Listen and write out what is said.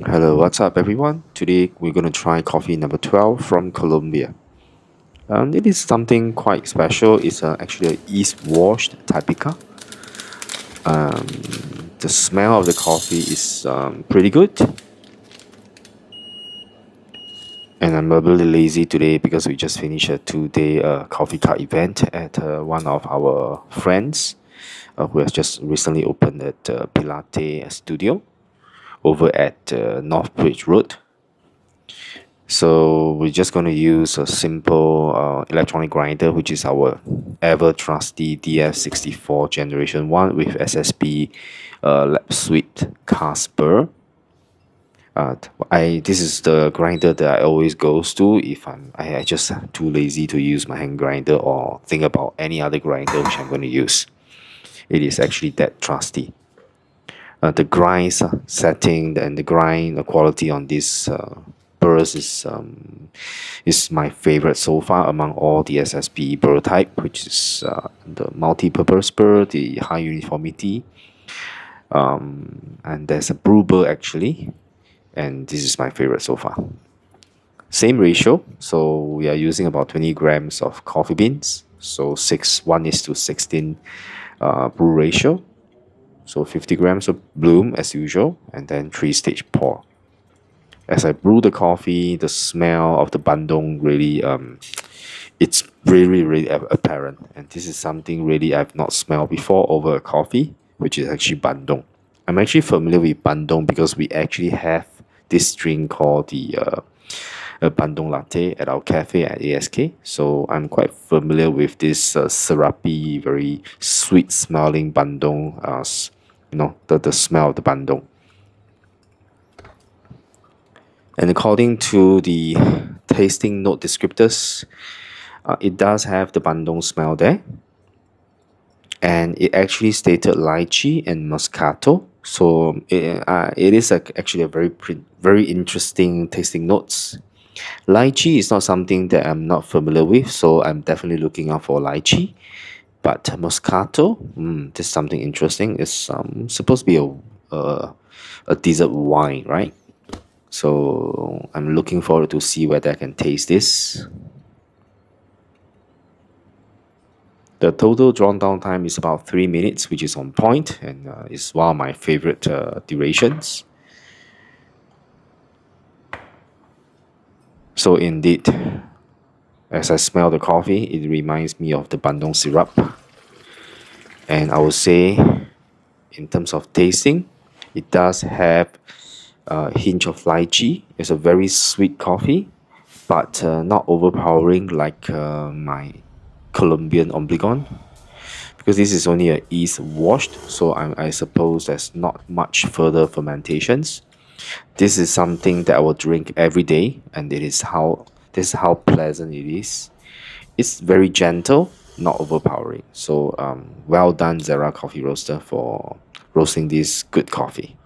Hello, what's up everyone? Today we're going to try coffee number 12 from Colombia. It is something quite special. It's actually a yeast washed Typica. The smell of the coffee is pretty good. And I'm a little lazy today because we just finished a 2-day coffee cart event at one of our friends who has just recently opened at Pilate Studio over at Northbridge Road. So we're just going to use a simple electronic grinder, which is our ever trusty DF64 Generation 1 with SSB lap suite cast burr. This is the grinder that I always goes to if I just too lazy to use my hand grinder or think about any other grinder which I'm going to use. It is actually that trusty. The grind setting and the grind quality on this Burrs is my favorite so far among all the SSB burr type, which is the multi-purpose burr, the high uniformity, and there's a brew burr actually, and this is my favorite so far. Same ratio, so we are using about 20 grams of coffee beans, so 1:16 brew ratio. So 50 grams of bloom as usual, and then 3-stage pour. As I brew the coffee, the smell of the bandung really, it's really apparent. And this is something really I've not smelled before over a coffee, which is actually bandung. I'm actually familiar with bandung because we actually have this drink called the bandung latte at our cafe at ASK. So I'm quite familiar with this syrupy, very sweet smelling bandung. The smell of the bandung. And according to the tasting note descriptors, it does have the bandung smell there. And it actually stated lychee and moscato. So it is actually a very interesting tasting notes. Lychee is not something that I'm not familiar with, so I'm definitely looking out for lychee. But Moscato, this is something interesting. It's supposed to be a dessert wine, right? So I'm looking forward to see whether I can taste this. The total drawn down time is about 3 minutes, which is on point and is one of my favorite durations. So indeed, as I smell the coffee, it reminds me of the bandung syrup. And I would say, in terms of tasting, it does have a hint of lychee. It's a very sweet coffee, but not overpowering like my Colombian obligón. Because this is only a yeast washed, so I suppose there's not much further fermentations. This is something that I will drink every day, and this is how pleasant it is. It's very gentle, not overpowering. So well done, Zerah Coffee Roaster, for roasting this good coffee.